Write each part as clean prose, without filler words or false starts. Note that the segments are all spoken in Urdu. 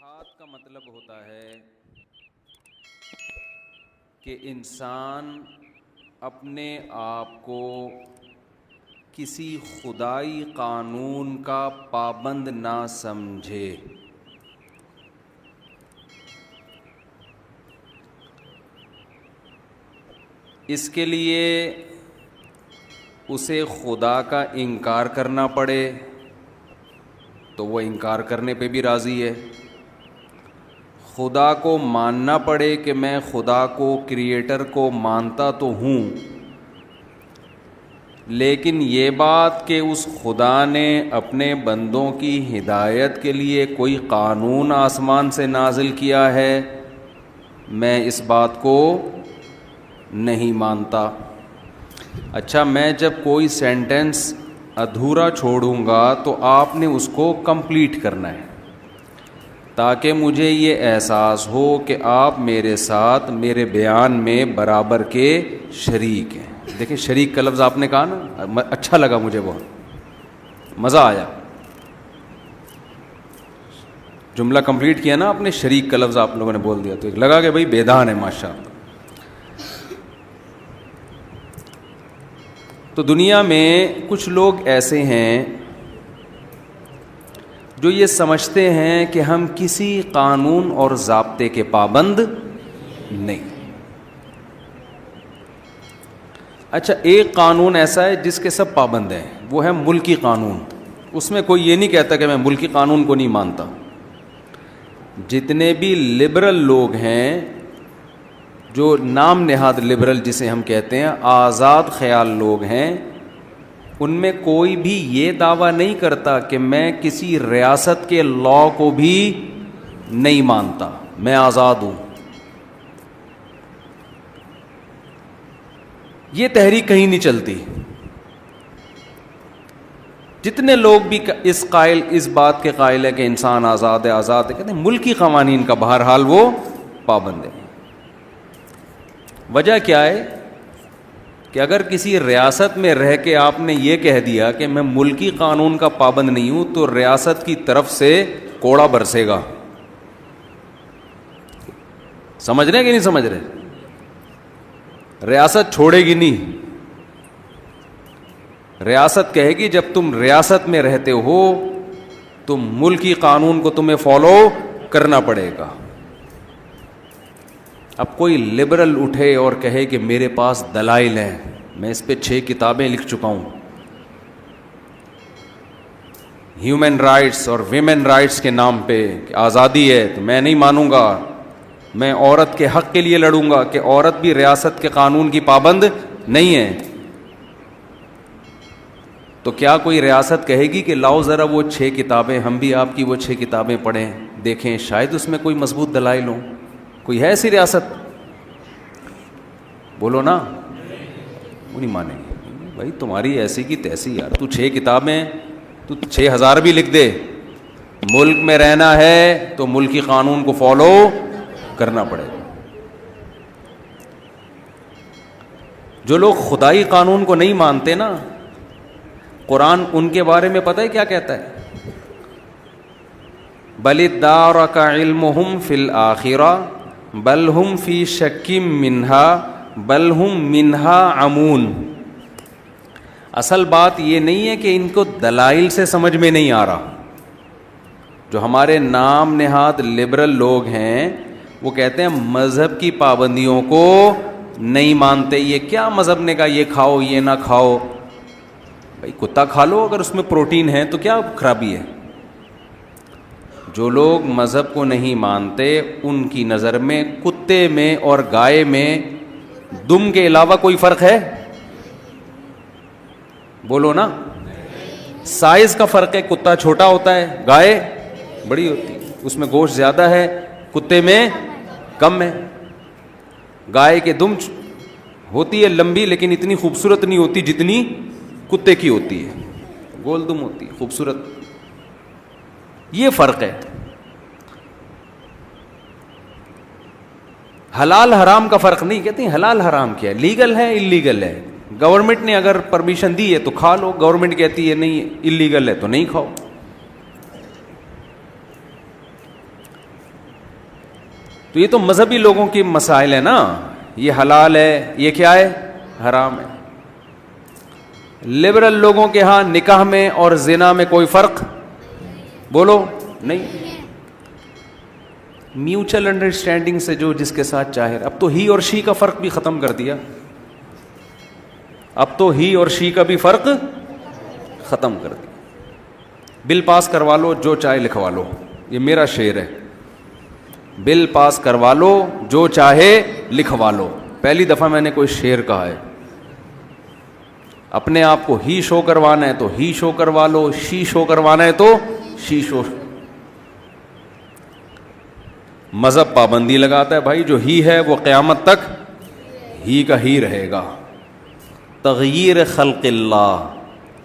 اتحاد کا مطلب ہوتا ہے کہ انسان اپنے آپ کو کسی خدائی قانون کا پابند نہ سمجھے. اس کے لیے اسے خدا کا انکار کرنا پڑے تو وہ انکار کرنے پہ بھی راضی ہے. خدا کو ماننا پڑے کہ میں خدا کو کریٹر کو مانتا تو ہوں، لیکن یہ بات کہ اس خدا نے اپنے بندوں کی ہدایت کے لیے کوئی قانون آسمان سے نازل کیا ہے، میں اس بات کو نہیں مانتا. اچھا، میں جب کوئی سینٹنس ادھورا چھوڑوں گا تو آپ نے اس کو کمپلیٹ کرنا ہے تاکہ مجھے یہ احساس ہو کہ آپ میرے ساتھ میرے بیان میں برابر کے شریک ہیں. دیکھیں، شریک کا لفظ آپ نے کہا نا، اچھا لگا مجھے، بہت مزہ آیا. جملہ کمپلیٹ کیا نا آپ نے، شریک کا لفظ آپ لوگوں نے بول دیا تو ایک لگا کہ بھائی بیدان ہے ماشاء اللہ. تو دنیا میں کچھ لوگ ایسے ہیں جو یہ سمجھتے ہیں کہ ہم کسی قانون اور ضابطے کے پابند نہیں. اچھا، ایک قانون ایسا ہے جس کے سب پابند ہیں، وہ ہے ملکی قانون. اس میں کوئی یہ نہیں کہتا کہ میں ملکی قانون کو نہیں مانتا. جتنے بھی لبرل لوگ ہیں، جو نام نہاد لبرل جسے ہم کہتے ہیں، آزاد خیال لوگ ہیں، ان میں کوئی بھی یہ دعویٰ نہیں کرتا کہ میں کسی ریاست کے لاء کو بھی نہیں مانتا، میں آزاد ہوں. یہ تحریک کہیں نہیں چلتی. جتنے لوگ بھی اس بات کے قائل ہے کہ انسان آزاد ہے، آزاد ہے، کہتے ہیں ملکی قوانین کا بہرحال وہ پابند ہے. وجہ کیا ہے کہ اگر کسی ریاست میں رہ کے آپ نے یہ کہہ دیا کہ میں ملکی قانون کا پابند نہیں ہوں تو ریاست کی طرف سے کوڑا برسے گا. سمجھ رہے کہ نہیں سمجھ رہے؟ ریاست چھوڑے گی نہیں. ریاست کہے گی جب تم ریاست میں رہتے ہو تو ملکی قانون کو تمہیں فالو کرنا پڑے گا. اب کوئی لبرل اٹھے اور کہے کہ میرے پاس دلائل ہیں، میں اس پہ 6 کتابیں لکھ چکا ہوں، ہیومن رائٹس اور ویمن رائٹس کے نام پہ کہ آزادی ہے، تو میں نہیں مانوں گا. میں عورت کے حق کے لیے لڑوں گا کہ عورت بھی ریاست کے قانون کی پابند نہیں ہے. تو کیا کوئی ریاست کہے گی کہ لاؤ ذرا وہ 6 کتابیں، ہم بھی آپ کی وہ 6 کتابیں پڑھیں، دیکھیں شاید اس میں کوئی مضبوط دلائل ہوں؟ کوئی ہے ایسی ریاست؟ بولو نا. وہ نہیں مانیں گے. بھائی تمہاری ایسی کی تیسی یار، تو 6 کتابیں، تو 6000 بھی لکھ دے، ملک میں رہنا ہے تو ملکی قانون کو فالو کرنا پڑے گا. جو لوگ خدائی قانون کو نہیں مانتے نا، قرآن ان کے بارے میں پتہ ہے کیا کہتا ہے؟ بل ادارک علمہم فی الآخرہ بل ہم فی شک منہا بل ہم منہا عمون. اصل بات یہ نہیں ہے کہ ان کو دلائل سے سمجھ میں نہیں آ رہا. جو ہمارے نام نہاد لبرل لوگ ہیں وہ کہتے ہیں مذہب کی پابندیوں کو نہیں مانتے. یہ کیا مذہب نے کہا یہ کھاؤ یہ نہ کھاؤ؟ بھائی کتا کھا لو اگر اس میں پروٹین ہے تو کیا خرابی ہے؟ جو لوگ مذہب کو نہیں مانتے ان کی نظر میں کتے میں اور گائے میں دم کے علاوہ کوئی فرق ہے؟ بولو نا. سائز کا فرق ہے، کتا چھوٹا ہوتا ہے، گائے بڑی ہوتی ہے، اس میں گوشت زیادہ ہے، کتے میں کم ہے. گائے کے دم ہوتی ہے لمبی لیکن اتنی خوبصورت نہیں ہوتی جتنی کتے کی ہوتی ہے، گول دم ہوتی ہے، خوبصورت. یہ فرق ہے. حلال حرام کا فرق نہیں. کہتے ہیں حلال حرام کیا ہے؟ لیگل ہے اللیگل ہے. گورنمنٹ نے اگر پرمیشن دی ہے تو کھا لو، گورنمنٹ کہتی ہے نہیں اللیگل ہے تو نہیں کھاؤ. تو یہ تو مذہبی لوگوں کے مسائل ہیں نا، یہ حلال ہے، یہ کیا ہے، حرام ہے۔ لبرل لوگوں کے ہاں نکاح میں اور زنا میں کوئی فرق بولو نہیں، میوچل انڈرسٹینڈنگ سے جو جس کے ساتھ چاہے۔ اب تو ہی اور شی کا فرق بھی ختم کر دیا، اب تو ہی اور شی کا بھی فرق ختم کر دیا۔ بل پاس کروا لو، جو چاہے لکھوا لو، یہ میرا شعر ہے، بل پاس کروا لو جو چاہے لکھوا لو۔ پہلی دفعہ میں نے کوئی شعر کہا ہے۔ اپنے آپ کو ہی شو کروانا ہے تو ہی شو کروا لو، شی شو کروانا ہے تو شی شو۔ مذہب پابندی لگاتا ہے بھائی، جو ہی ہے وہ قیامت تک ہی کا ہی رہے گا۔ تغییر خلق اللہ،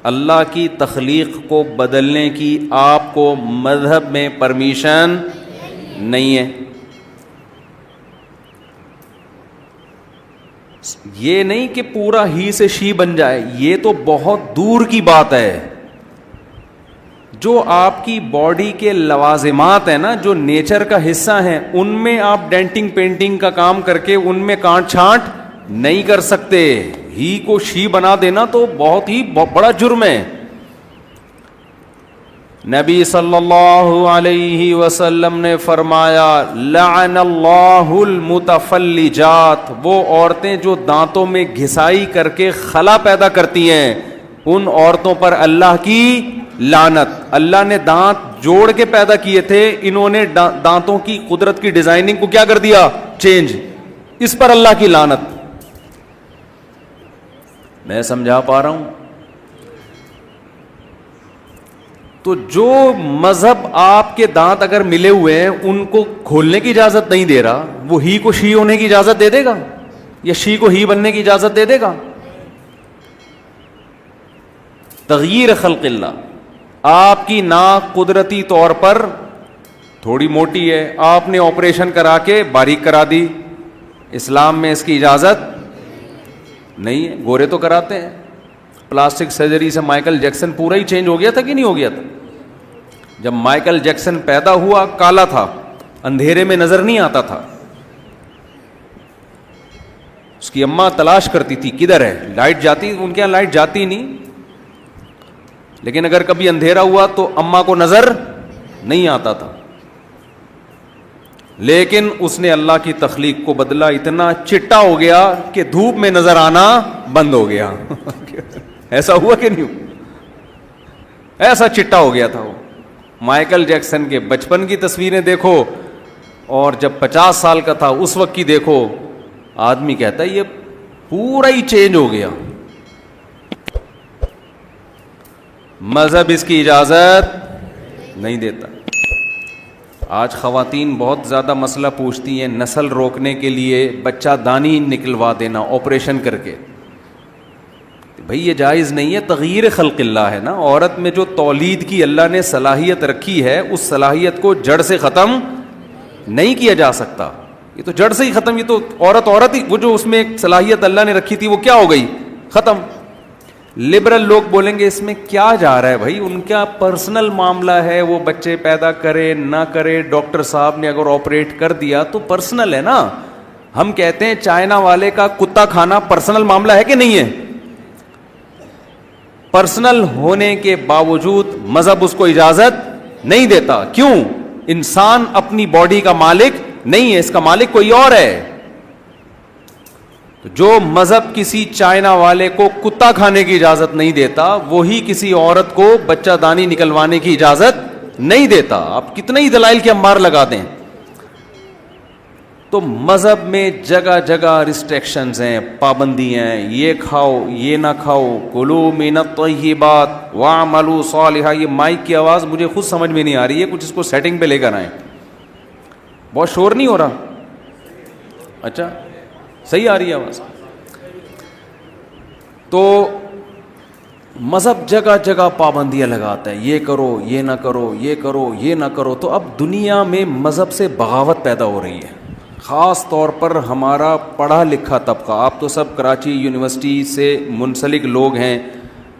اللہ کی تخلیق کو بدلنے کی آپ کو مذہب میں پرمیشن نہیں ہے۔ یہ نہیں کہ پورا ہی سے شی بن جائے، یہ تو بہت دور کی بات ہے۔ جو آپ کی باڈی کے لوازمات ہیں نا، جو نیچر کا حصہ ہیں، ان میں آپ ڈینٹنگ پینٹنگ کا کام کر کے ان میں کانٹ چھانٹ نہیں کر سکتے۔ ہی کو شی بنا دینا تو بہت ہی بڑا جرم ہے۔ نبی صلی اللہ علیہ وسلم نے فرمایا لعن اللہ المتفلجات، وہ عورتیں جو دانتوں میں گھسائی کر کے خلا پیدا کرتی ہیں، ان عورتوں پر اللہ کی لعنت۔ اللہ نے دانت جوڑ کے پیدا کیے تھے، انہوں نے دانتوں کی قدرت کی ڈیزائننگ کو کیا کر دیا، چینج، اس پر اللہ کی لعنت۔ میں سمجھا پا رہا ہوں؟ تو جو مذہب آپ کے دانت اگر ملے ہوئے ہیں ان کو کھولنے کی اجازت نہیں دے رہا، وہ ہی کو شی ہونے کی اجازت دے دے گا یا شی کو ہی بننے کی اجازت دے دے گا؟ تغییر خلق اللہ، آپ کی ناک قدرتی طور پر تھوڑی موٹی ہے، آپ نے آپریشن کرا کے باریک کرا دی، اسلام میں اس کی اجازت نہیں ہے۔ گورے تو کراتے ہیں، پلاسٹک سرجری سے مائیکل جیکسن پورا ہی چینج ہو گیا تھا کہ نہیں ہو گیا تھا؟ جب مائیکل جیکسن پیدا ہوا کالا تھا، اندھیرے میں نظر نہیں آتا تھا، اس کی اماں تلاش کرتی تھی کدھر ہے، لائٹ جاتی، ان کے یہاں لائٹ جاتی نہیں، لیکن اگر کبھی اندھیرا ہوا تو اماں کو نظر نہیں آتا تھا۔ لیکن اس نے اللہ کی تخلیق کو بدلا، اتنا چٹا ہو گیا کہ دھوپ میں نظر آنا بند ہو گیا۔ ایسا ہوا کہ نہیں ہوا؟ ایسا چٹا ہو گیا تھا وہ۔ مائیکل جیکسن کے بچپن کی تصویریں دیکھو اور جب 50 سال کا تھا اس وقت کی دیکھو، آدمی کہتا ہے یہ پورا ہی چینج ہو گیا۔ مذہب اس کی اجازت نہیں دیتا۔ آج خواتین بہت زیادہ مسئلہ پوچھتی ہیں، نسل روکنے کے لیے بچہ دانی نکلوا دینا آپریشن کر کے۔ بھئی یہ جائز نہیں ہے، تغییر خلق اللہ ہے نا۔ عورت میں جو تولید کی اللہ نے صلاحیت رکھی ہے، اس صلاحیت کو جڑ سے ختم نہیں کیا جا سکتا۔ یہ تو جڑ سے ہی ختم، یہ تو عورت ہی، وہ جو اس میں ایک صلاحیت اللہ نے رکھی تھی وہ کیا ہو گئی، ختم۔ لبرل لوگ بولیں گے اس میں کیا جا رہا ہے بھائی، ان کا پرسنل معاملہ ہے، وہ بچے پیدا کرے نہ کرے، ڈاکٹر صاحب نے اگر آپریٹ کر دیا تو پرسنل ہے نا۔ ہم کہتے ہیں چائنا والے کا کتا کھانا پرسنل معاملہ ہے کہ نہیں ہے؟ پرسنل ہونے کے باوجود مذہب اس کو اجازت نہیں دیتا۔ کیوں؟ انسان اپنی باڈی کا مالک نہیں ہے، اس کا مالک کوئی اور ہے۔ جو مذہب کسی چائنا والے کو کتا کھانے کی اجازت نہیں دیتا، وہی کسی عورت کو بچہ دانی نکلوانے کی اجازت نہیں دیتا۔ آپ کتنے ہی دلائل کے انبار لگا دیں۔ تو مذہب میں جگہ جگہ ریسٹرکشنز ہیں، پابندیاں ہیں، یہ کھاؤ یہ نہ کھاؤ، کلوا من الطیبات واعملوا صالحا۔ یہ مائک کی آواز مجھے خود سمجھ میں نہیں آ رہی ہے، کچھ اس کو سیٹنگ پہ لے کر آئیں۔ بہت شور نہیں ہو رہا؟ اچھا صحیح آ رہی ہے آواز؟ تو مذہب جگہ جگہ پابندیاں لگاتا ہے، یہ کرو یہ نہ کرو، یہ کرو یہ نہ کرو۔ تو اب دنیا میں مذہب سے بغاوت پیدا ہو رہی ہے، خاص طور پر ہمارا پڑھا لکھا طبقہ۔ آپ تو سب کراچی یونیورسٹی سے منسلک لوگ ہیں،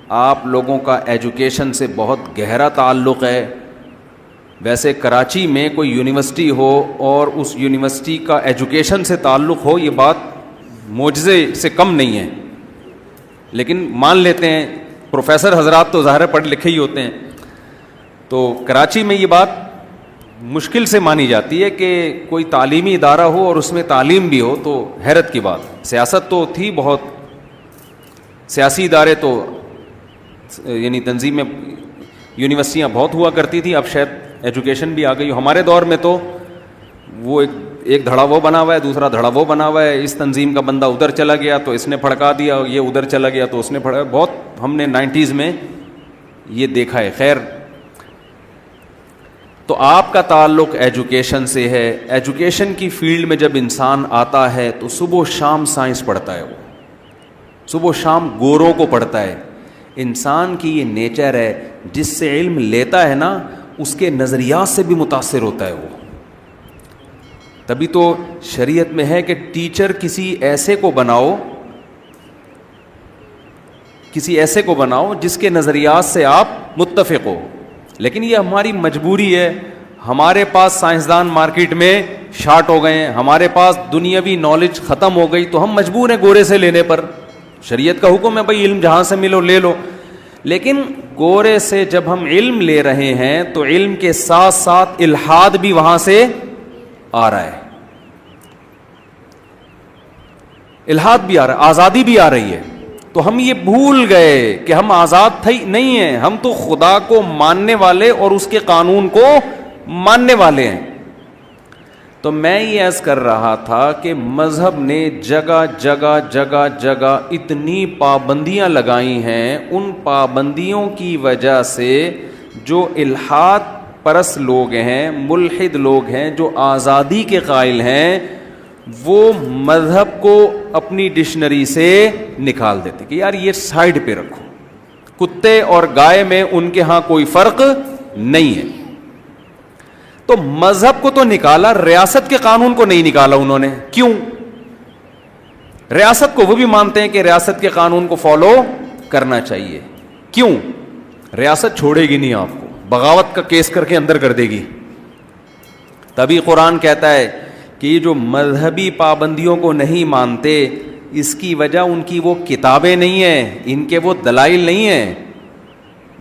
آپ لوگوں کا ایجوکیشن سے بہت گہرا تعلق ہے۔ ویسے کراچی میں کوئی یونیورسٹی ہو اور اس یونیورسٹی کا ایجوکیشن سے تعلق ہو، یہ بات معجزے سے کم نہیں ہے، لیکن مان لیتے ہیں پروفیسر حضرات تو ظاہر پڑھ لکھے ہی ہوتے ہیں، تو کراچی میں یہ بات مشکل سے مانی جاتی ہے کہ کوئی تعلیمی ادارہ ہو اور اس میں تعلیم بھی ہو، تو حیرت کی بات۔ سیاست تو تھی بہت، سیاسی ادارے تو یعنی تنظیمیں یونیورسٹیاں بہت ہوا کرتی تھی، اب شاید ایجوکیشن بھی آ گئی۔ ہمارے دور میں تو وہ ایک دھڑا وہ بنا ہوا ہے، دوسرا دھڑا وہ بنا ہوا ہے، اس تنظیم کا بندہ ادھر چلا گیا تو اس نے پھڑکا دیا، یہ ادھر چلا گیا تو اس نے پھڑکا، بہت ہم نے 90s میں یہ دیکھا ہے۔ خیر، تو آپ کا تعلق ایجوکیشن سے ہے، ایجوکیشن کی فیلڈ میں جب انسان آتا ہے تو صبح و شام سائنس پڑھتا ہے، وہ صبح و شام گوروں کو پڑھتا ہے۔ انسان کی یہ نیچر ہے، جس سے علم لیتا ہے نا اس کے نظریات سے بھی متاثر ہوتا ہے وہ۔ تبھی تو شریعت میں ہے کہ ٹیچر کسی ایسے کو بناؤ جس کے نظریات سے آپ متفق ہو، لیکن یہ ہماری مجبوری ہے۔ ہمارے پاس سائنسدان مارکیٹ میں شارٹ ہو گئے ہیں، ہمارے پاس دنیاوی نالج ختم ہو گئی، تو ہم مجبور ہیں گورے سے لینے پر۔ شریعت کا حکم ہے بھائی علم جہاں سے ملو لے لو، لیکن گورے سے جب ہم علم لے رہے ہیں تو علم کے ساتھ ساتھ الحاد بھی وہاں سے آ رہا ہے، الحاد بھی آ رہا ہے، آزادی بھی آ رہی ہے۔ تو ہم یہ بھول گئے کہ ہم آزاد تھے نہیں ہیں، ہم تو خدا کو ماننے والے اور اس کے قانون کو ماننے والے ہیں۔ تو میں یہ عرض کر رہا تھا کہ مذہب نے جگہ جگہ جگہ جگہ اتنی پابندیاں لگائی ہیں، ان پابندیوں کی وجہ سے جو الحاد پرست لوگ ہیں، ملحد لوگ ہیں، جو آزادی کے قائل ہیں، وہ مذہب کو اپنی ڈکشنری سے نکال دیتے کہ یار یہ سائڈ پہ رکھو، کتے اور گائے میں ان کے ہاں کوئی فرق نہیں ہے۔ تو مذہب کو تو نکالا، ریاست کے قانون کو نہیں نکالا انہوں نے۔ کیوں؟ ریاست کو وہ بھی مانتے ہیں کہ ریاست کے قانون کو فالو کرنا چاہیے۔ کیوں؟ ریاست چھوڑے گی نہیں، آپ کو بغاوت کا کیس کر کے اندر کر دے گی۔ تبھی قرآن کہتا ہے کہ یہ جو مذہبی پابندیوں کو نہیں مانتے، اس کی وجہ ان کی وہ کتابیں نہیں ہیں، ان کے وہ دلائل نہیں ہیں،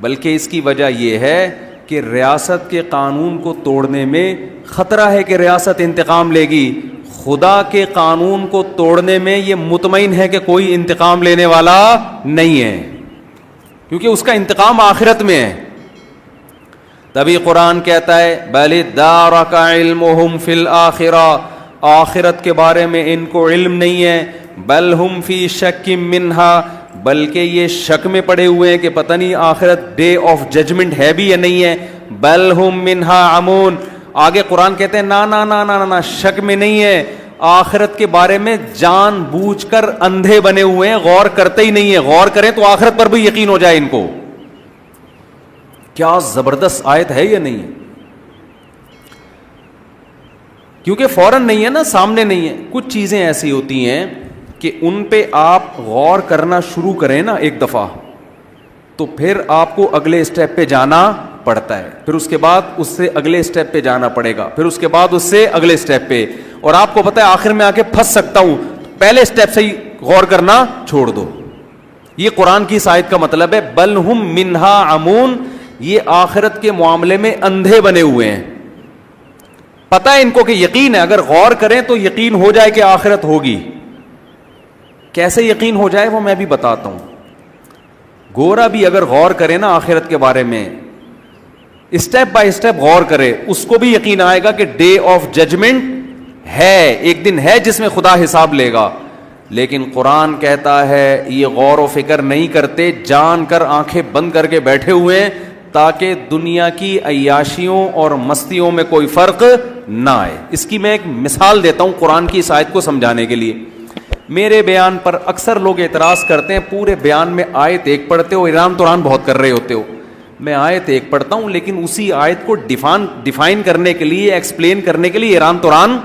بلکہ اس کی وجہ یہ ہے کہ ریاست کے قانون کو توڑنے میں خطرہ ہے کہ ریاست انتقام لے گی۔ خدا کے قانون کو توڑنے میں یہ مطمئن ہے کہ کوئی انتقام لینے والا نہیں ہے، کیونکہ اس کا انتقام آخرت میں ہے۔ تبھی قرآن کہتا ہے بل ادارک علمہم فی الآخرہ، آخرت کے بارے میں ان کو علم نہیں ہے، بل ہم فی شک منہا، بلکہ یہ شک میں پڑے ہوئے ہیں کہ پتہ نہیں آخرت ڈے آف ججمنٹ ہے بھی یا نہیں ہے، بل ہم منہا عمون۔ آگے قرآن کہتے ہیں نا نا نا نا نا، شک میں نہیں ہے، آخرت کے بارے میں جان بوجھ کر اندھے بنے ہوئے ہیں، غور کرتے ہی نہیں ہیں۔ غور کریں تو آخرت پر بھی یقین ہو جائے ان کو۔ کیا زبردست آیت ہے یا نہیں ہے؟ کیونکہ فوراً نہیں ہے نا، سامنے نہیں ہے۔ کچھ چیزیں ایسی ہوتی ہیں کہ ان پہ آپ غور کرنا شروع کریں نا ایک دفعہ، تو پھر آپ کو اگلے اسٹیپ پہ جانا پڑتا ہے، پھر اس کے بعد اس سے اگلے اسٹیپ پہ جانا پڑے گا، پھر اس کے بعد اس سے اگلے اسٹیپ پہ، اور آپ کو پتہ ہے آخر میں آ کے پھنس سکتا ہوں، پہلے اسٹیپ سے ہی غور کرنا چھوڑ دو۔ یہ قرآن کی اس آیت کا مطلب ہے بل ہم منہا عمون، یہ آخرت کے معاملے میں اندھے بنے ہوئے ہیں۔ پتہ ہے ان کو کہ یقین ہے، اگر غور کریں تو یقین ہو جائے کہ آخرت ہوگی۔ کیسے یقین ہو جائے وہ میں بھی بتاتا ہوں۔ گورا بھی اگر غور کرے نا آخرت کے بارے میں، اسٹیپ بائی اسٹیپ غور کرے، اس کو بھی یقین آئے گا کہ ڈے آف ججمنٹ ہے، ایک دن ہے جس میں خدا حساب لے گا۔ لیکن قرآن کہتا ہے یہ غور و فکر نہیں کرتے، جان کر آنکھیں بند کر کے بیٹھے ہوئے ہیں تاکہ دنیا کی عیاشیوں اور مستیوں میں کوئی فرق نہ آئے۔ اس کی میں ایک مثال دیتا ہوں قرآن کی اس آیت کو سمجھانے کے لیے۔ میرے بیان پر اکثر لوگ اعتراض کرتے ہیں، پورے بیان میں آیت ایک پڑھتے ہو، ایران توران بہت کر رہے ہوتے ہو۔ میں آیت ایک پڑھتا ہوں لیکن اسی آیت کو ڈیفائن کرنے کے لیے، ایکسپلین کرنے کے لیے ایران توران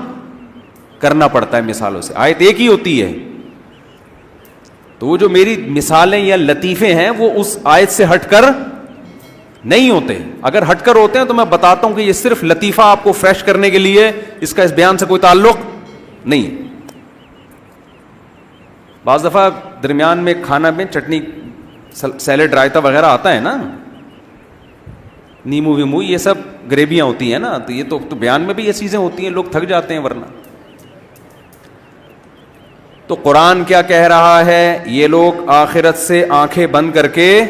کرنا پڑتا ہے مثالوں سے۔ آیت ایک ہی ہوتی ہے، تو وہ جو میری مثالیں یا لطیفے ہیں وہ اس آیت سے ہٹ کر نہیں ہوتے. اگر ہٹ کر ہوتے ہیں تو میں بتاتا ہوں کہ یہ صرف لطیفہ آپ کو فریش کرنے کے لیے, اس کا اس بیان سے کوئی تعلق نہیں. بعض دفعہ درمیان میں کھانا میں چٹنی سیلڈ رائتا وغیرہ آتا ہے نا, نیمو ویمو, یہ سب گریویاں ہوتی ہیں نا, تو یہ تو بیان میں بھی یہ چیزیں ہوتی ہیں, لوگ تھک جاتے ہیں ورنہ. تو قرآن کیا کہہ رہا ہے, یہ لوگ آخرت سے آنکھیں بند کر کے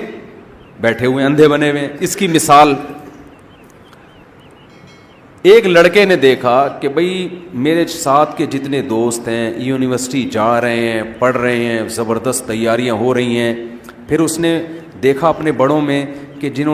بیٹھے ہوئے, اندھے بنے ہوئے. اس کی مثال, ایک لڑکے نے دیکھا کہ بھئی میرے ساتھ کے جتنے دوست ہیں یونیورسٹی جا رہے ہیں, پڑھ رہے ہیں, زبردست تیاریاں ہو رہی ہیں. پھر اس نے دیکھا اپنے بڑوں میں کہ جنہوں نے